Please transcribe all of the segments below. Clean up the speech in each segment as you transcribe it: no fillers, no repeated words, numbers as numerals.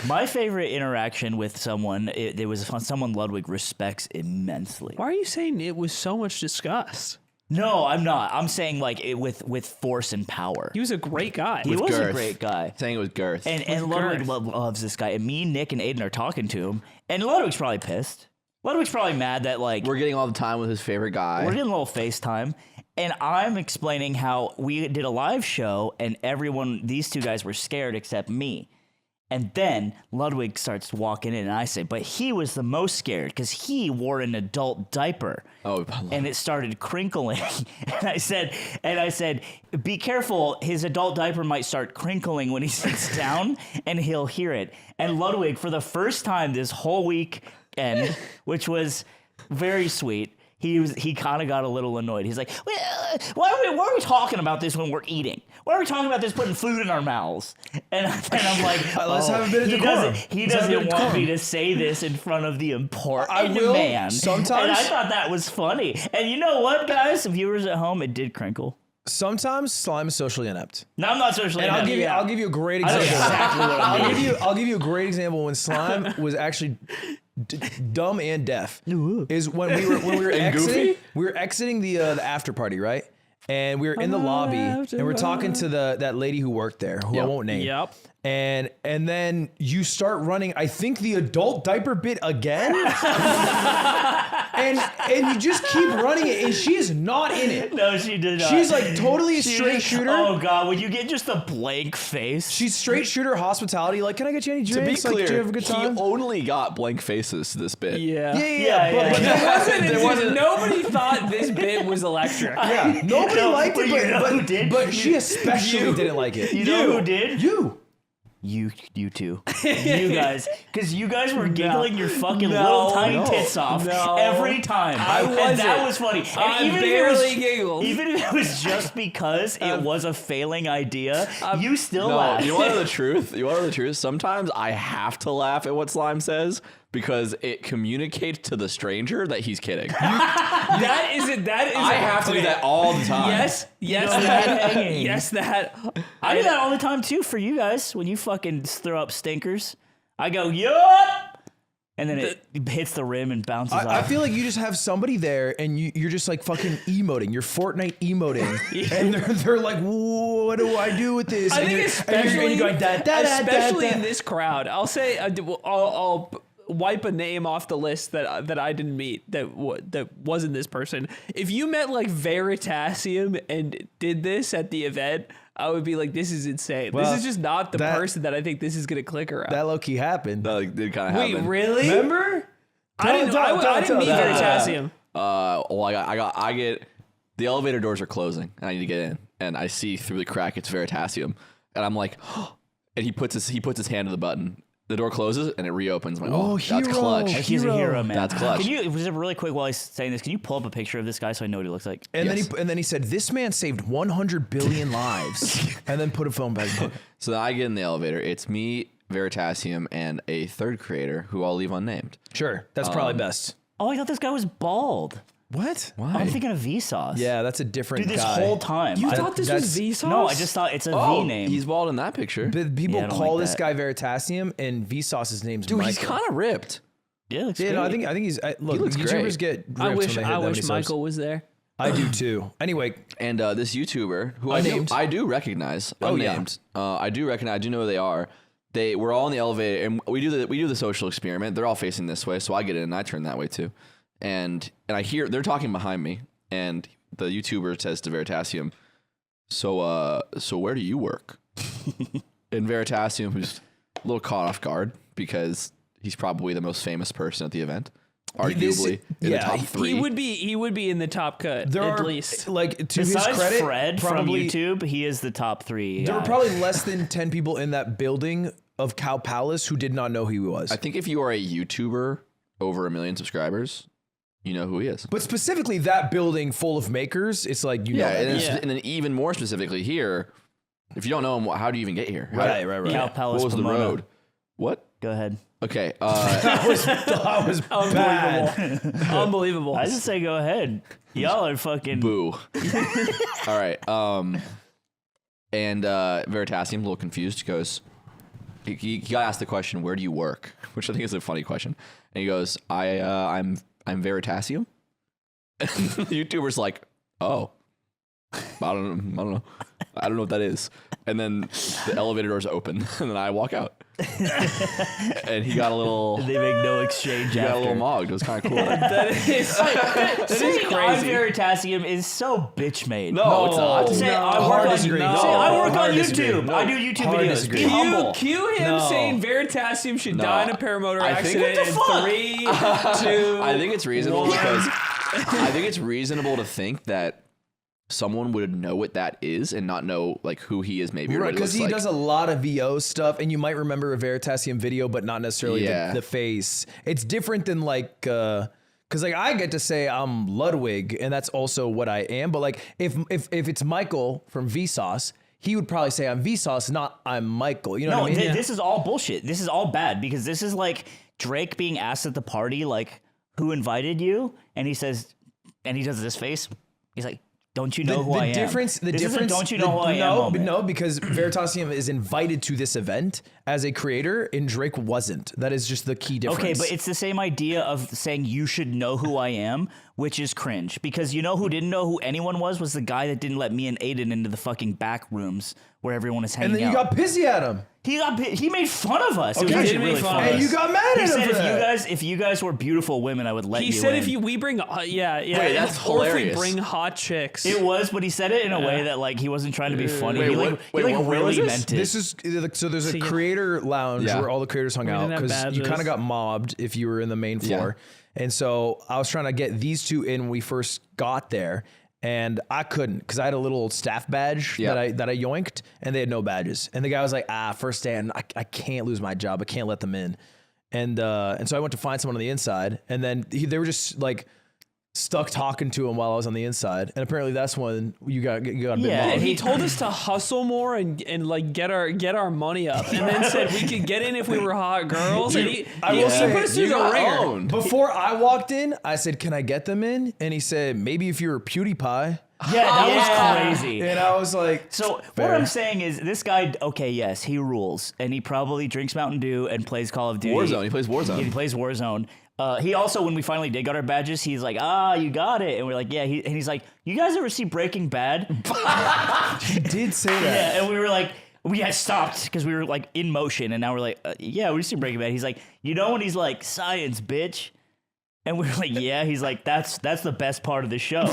My favorite interaction with someone, it was someone Ludwig respects immensely. Why are you saying it was so much disgust? No, I'm not. I'm saying like it with force and power. He was a great guy. He was girth. a great guy. Saying it was girth. And Ludwig loves this guy. And me, Nick, and Aiden are talking to him. And Ludwig's probably pissed. Ludwig's probably mad that like we're getting all the time with his favorite guy. we're getting a little FaceTime. And I'm explaining how we did a live show and these two guys were scared except me. And then Ludwig starts walking in and I say, but he was the most scared because he wore an adult diaper. Oh, and it started crinkling. and I said, be careful. His adult diaper might start crinkling when he sits down and he'll hear it. And Ludwig, for the first time this whole weekend, which was very sweet, he kind of got a little annoyed. He's like, why are we talking about this when we're eating? Why are we talking about this putting food in our mouths? And I'm like, let's have a bit of decorum. He doesn't want me to say this in front of the important man. Sometimes. And I thought that was funny. And you know what, guys? Viewers at home, it did crinkle. Sometimes slime is socially inept. No, I'm not socially inept. I'll give you a great example. Exactly what I mean. I'll give you a great example when slime was actually dumb and deaf. Is when we were exiting. We were exiting the after party, right? And we were in the lobby, and we're talking to that lady who worked there, who I won't name. Yep. And then you start running, I think, the adult diaper bit again. and you just keep running it, and she is not in it. No, she did not. She's like totally a straight shooter. Oh God, when you get just a blank face. She's straight shooter hospitality. Like, can I get you any to be drinks? clear, like, do you have a good time? he only got blank faces to this bit. Yeah. But Nobody thought this bit was electric. yeah, nobody liked but you know who it, did? but she especially didn't like it. You know who did? You. You two. You guys. Because you guys were giggling your fucking little tiny tits off every time. And that was funny. And I barely giggled. Even if it was just because it was a failing idea, you still laughed. You want to know the truth? You want to know the truth? Sometimes I have to laugh at what Slime says because it communicates to the stranger that he's kidding. That is I have to do that all the time. Yes, that. I do that all the time too for you guys when you fucking throw up stinkers. I go, yup! And then it hits the rim and bounces off. I feel like you just have somebody there and you're just like fucking emoting. You're Fortnite emoting. And they're like, what do I do with this? I think especially, going, especially in this crowd, I'll say, I'll wipe a name off the list that I didn't meet that wasn't this person. If you met like Veritasium and did this at the event, I would be like, this is insane. Well, this is just not the person that I think this is gonna click around. That low key happened. That did kind of happen. Wait, really? Remember? I didn't meet Veritasium. Well, I get the elevator doors are closing and I need to get in, and I see through the crack it's Veritasium, and I'm like, and he puts his hand to the button. The door closes and it reopens. I'm like, that's clutch. He's a hero, man. That's clutch. Can you, just really quick while he's saying this, can you pull up a picture of this guy so I know what he looks like? And then he said, this man saved 100 billion lives. And then put a phone back in. So then I get in the elevator. It's me, Veritasium, and a third creator who I'll leave unnamed. Sure, that's probably best. Oh, I thought this guy was bald. What? Why? I'm thinking of Vsauce. Yeah, that's a different Dude, this guy. whole time. You thought this was Vsauce? No, I just thought it's a V name. He's bald in that picture. People Yeah, I don't call like this that. guy Veritasium, and Vsauce's name's Dude, Michael. he's kind of ripped. Yeah, looks Yeah, great. no, I think he's. Look, looks YouTubers great. get ripped I when wish they hit that many subs. Michael was there. I do too. Anyway, And this YouTuber who Unnamed. I do recognize, unnamed. I do recognize. I do know who they are. We're all in the elevator, and we do the social experiment. They're all facing this way, so I get in and I turn that way too. And I hear they're talking behind me, and the YouTuber says to Veritasium, "So where do you work?" And Veritasium, who's a little caught off guard because he's probably the most famous person at the event, arguably in the top 3. He would be in the top cut at least. Like, to Besides his credit, Fred probably, from YouTube, he is the top 3. There were probably less than 10 people in that building of Cow Palace who did not know who he was. I think if you are a YouTuber over 1 million subscribers, you know who he is. But specifically that building full of makers, it's like, you know. And then even more specifically here, if you don't know him, how do you even get here? Right. Cow Palace. What was the Pomona. road? What? Go ahead. Okay. That was bad. Unbelievable. I just say go ahead. Y'all are fucking... Boo. All right. And Veritasium, a little confused, goes, he got asked the question, "Where do you work?" Which I think is a funny question. And he goes, I'm Veritasium." And the YouTuber's like, "Oh, I don't know what that is." And then the elevator doors open, and then I walk out. And he got a little. They make no exchange. He got a little mogged. It was kind of cool. That is Saying I'm crazy. Veritasium is so bitch made. No, it's not. Say I Hard work on disagree. Say No. I work on Hard YouTube. disagree. I do YouTube Hard videos. disagree. Be humble. Cue him No. saying Veritasium should No. die in a paramotor I think- accident what the in fuck? 3, 2. I think it's reasonable because I think it's reasonable to think that someone would know what that is and not know like who he is maybe. Right, because he like. does a lot of VO stuff, and you might remember a Veritasium video, but not necessarily Yeah. the face. It's different than like, because like I get to say I'm Ludwig, and that's also what I am. But like if it's Michael from Vsauce, he would probably say I'm Vsauce, not I'm Michael. You know No, what I mean? this is all bullshit. This is all bad because this is like Drake being asked at the party, like, who invited you? And he says, and he does this face. He's like, don't you know who I am? The This difference. is a don't you know who I am No, moment. no, because Veritasium is invited to this event as a creator, and Drake wasn't. That is just the key difference. Okay, but it's the same idea of saying you should know who I am, which is cringe. Because you know who didn't know who anyone was the guy that didn't let me and Aiden into the fucking back rooms where everyone is hanging and then you out. got pissy at him. He made fun of us. It was Okay. actually He did really make fun funny. of And you got mad He at him said for that. if you guys were beautiful women, I would let He you said in. if we bring, yeah. Wait, that's or if we hilarious. bring hot chicks. It was, but he said it in a way that like he wasn't trying to be funny. Wait, he what- wait, like what- where was really this? meant it. This is so there's a See, creator lounge Yeah. where all the creators hung out didn't have because you badges. kind of got mobbed if you were in the main floor. And so I was trying to get these two in when we first got there, and I couldn't because I had a little staff badge Yeah. that I yoinked, and they had no badges. And the guy was like, first day, and I can't lose my job. I can't let them in. And so I went to find someone on the inside, and then they were just like stuck talking to him while I was on the inside. And apparently that's when you got a bit Yeah, mobbed. And he told us to hustle more and like get our money up, and then said we could get in if we were hot girls. And he I will say, put us through you the got ringer. owned. Before I walked in, I said, "Can I get them in?" And he said, "Maybe if you're PewDiePie." yeah, that was crazy. And I was like, So Fair. what I'm saying is this guy, okay, yes, he rules, and he probably drinks Mountain Dew and plays Call of Duty. Warzone. He plays Warzone. Yeah, he plays Warzone. He also, when we finally did get our badges, he's like, you got it. And we're like, yeah. And he's like, you guys ever see Breaking Bad? he did say that. Yeah, and we were like, we had stopped because we were like in motion, and now we're like, yeah, we see Breaking Bad. He's like, you know when he's like, science, bitch? And we were like, yeah. He's like, that's the best part of the show. Dude,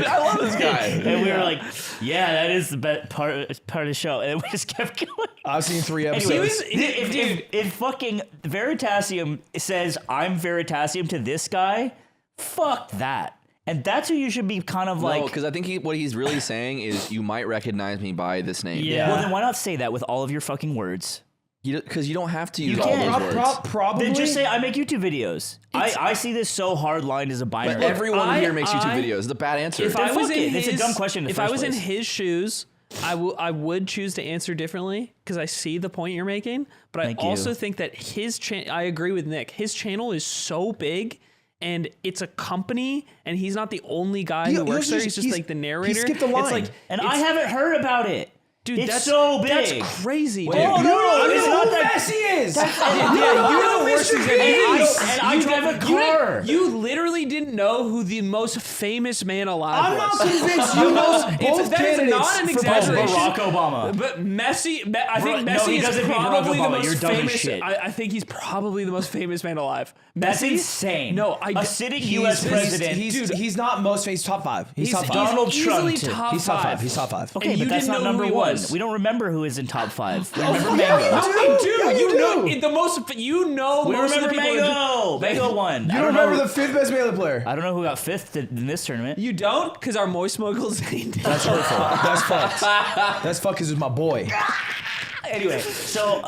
I love this guy. And we were like, yeah, that is the best part of the show. And then we just kept going. I've seen 3 Anyway, episodes. if fucking Veritasium says I'm Veritasium to this guy, fuck that. And that's who you should be kind of like. No, because I think what he's really saying is you might recognize me by this name. Yeah. Well, then why not say that with all of your fucking words? Because you don't have to use You all can't. those words. Probably. Then just say I make YouTube videos. I see this so hard lined as a binary. But everyone here makes YouTube I- videos. It's a bad answer. If Then I was fuck in it. It's a his, dumb question in the if first I was in place. his shoes, I would choose to answer differently because I see the point you're making. But Thank I you. also think that his channel. I agree with Nick. His channel is so big. And it's a company, and he's not the only guy He- who works he there. also He's just- just like the narrator. he skipped a It's line. like, and it's- I haven't heard about it. dude, it's that's so big. That's crazy, dude. Oh, no, you it's know not who that. Messi is. Yeah, you're the worst Mr. example. And I drive a car. You literally didn't know who the most famous man alive I'm was. not convinced you know That both is candidates not an for exaggeration. Barack Obama. But Messi, I think No, Messi he is doesn't mean Barack probably the Obama. most You're dumb as famous. shit. I think he's probably the most famous man alive. That's Messi? insane. No, a sitting U.S. president. He's not most famous. Top 5. He's top 5. Donald easily Trump. top He's top 5. 5. He's top 5. Okay, And you but that's didn't not know who number he one. was. We don't remember who is in top 5. We Oh, remember yeah, Mango. we Dude, Yeah, you you know do. the most. You know We most of the remember people. Mango. Mango won. You don't remember the 5th best melee player? I don't know who got 5th in this tournament. You don't, because our moist muggles ain't. That's hurtful. That's fucked. That's fucked because it's my boy. Anyway, so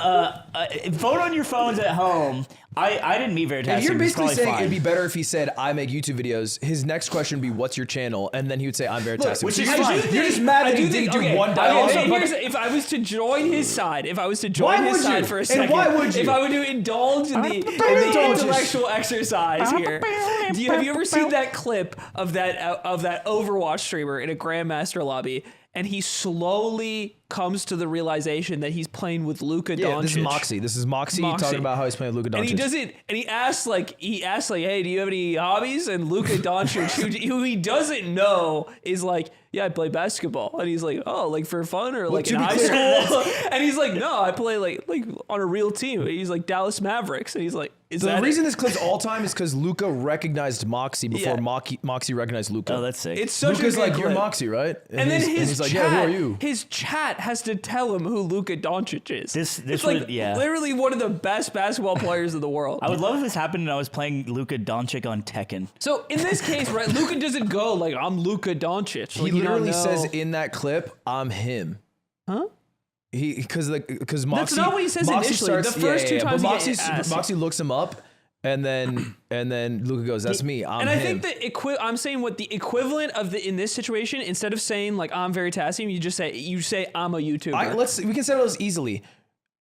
vote on your phones at home. I didn't meet Veritasium. If you're It's basically probably saying fine. it'd be better if he said, I make YouTube videos, his next question would be, what's your channel? And then he would say, I'm Veritasium. which So is you're fine. just- You're just mad that he didn't do one dialogue. If I was to join his side, if I was to join Why his would side you? for a And second, why would you? if I would to indulge in the indulge. intellectual exercise here, have you ever seen that clip of that Overwatch streamer in a Grandmaster lobby? And he slowly comes to the realization that he's playing with Luka Yeah, Doncic. this is Moxie. This is Moxie talking about how he's playing with Luka Doncic. And he doesn't. And he asks like, hey, do you have any hobbies? And Luka Doncic, who he doesn't know, is like, yeah, I play basketball. And he's like, oh, like for fun or like in high school? And he's like, no, I play like on a real team. And he's like Dallas Mavericks. And he's like, The reason this clip's all time is because Luka recognized Moxie before Moxie recognized Luka. Oh, that's sick. It's such Luka's a like, good you're clip. Moxie, right? And then he's like, chat, yeah, who are you? His chat has to tell him who Luka Doncic is. This it's would- like yeah. literally one of the best basketball players in the world. I would love if this happened and I was playing Luka Doncic on Tekken. So in this case, right, Luka doesn't go like, I'm Luka Doncic. He Like, you don't literally know. says in that clip, I'm him. Huh? Because Moxie. not what he says Moxie initially. Starts, The first two times but he gets asked. Moxie looks him up, and then Luka goes, "That's me. I'm And I him." think that I'm saying what the equivalent of the in this situation, instead of saying like I'm Veritasium, you say I'm a YouTuber. We can settle this easily.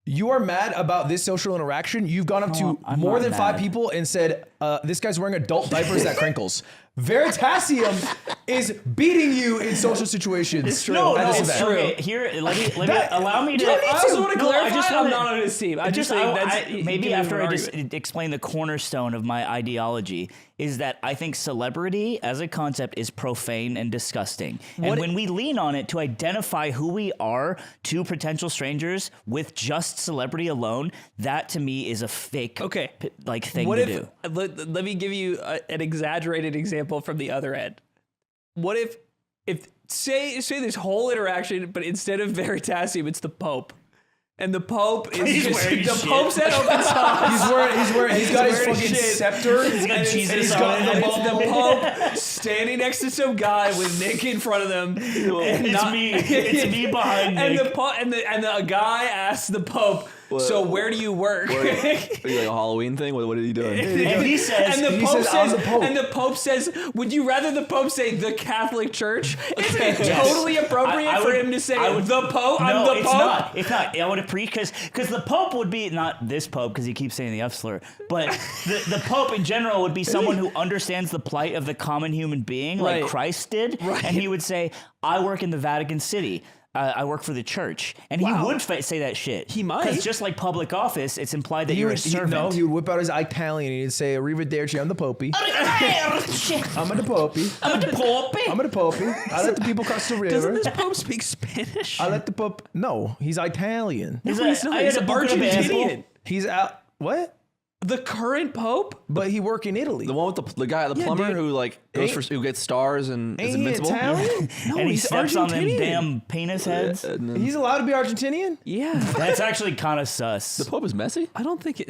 You are mad about this social interaction. You've gone up to I'm more not than 5 mad. people and said, "This guy's wearing adult diapers that crinkles." Veritasium is beating you in social situations. It's true. at No, this it's event. true. Okay, here, let me allow me to. I also want to No, clarify. I just I'm wanna- not on his team. I just think that's maybe after I just explain the cornerstone of my ideology is that I think celebrity as a concept is profane and disgusting. And when we lean on it to identify who we are to potential strangers with just celebrity alone, that to me is a fake thing what to if, do. Let me give you an exaggerated example from the other end. What if say this whole interaction, but instead of Veritasium, it's the Pope. And the Pope is He's just wearing the shit. Pope's head opens up. He's got his wearing fucking shit. scepter. He's got And Jesus it's on got it. and it's the Pope standing next to some guy with Nick in front of them. It's me behind And Nick. the Pope and the guy asks the Pope, "So where do you work?" Are you like a Halloween thing? What are you doing? And he says, And the He Pope says, "I'm says, the Pope." and the Pope says, "Would you rather the Pope say the Catholic Church? Isn't it totally appropriate I for would- him to say I would- the Pope? No, I'm the it's Pope." not. It's not. I would appreciate because the Pope would be not this Pope because he keeps saying the F slur, but the Pope in general would be someone who understands the plight of the common human being, like Right. Christ did, and he would say, "I work in the Vatican City." I work for the church, and he Wow. would say that shit. He might. because just like public office, it's implied that you're a servant. He would whip out his Italian and he'd say, "Arrivederci, I'm the Popey. I'm the Popey. I'm the Pope. I'm the Popey. I let the people cross the Doesn't river. this Pope speak Spanish? I let the Pope." No, he's Italian. He's He's not. I He's had a book of Argentinian. Bible. He's out. What? The current Pope? But he work in Italy. The one with the guy, the plumber dude. who like goes Ain't- who gets stars and is Ain't he invincible. Italian? No, and he he's steps on them Argentinian. damn penis heads. And then He's allowed to be Argentinian? Yeah. That's actually kind of sus. the Pope is messy. I don't think it.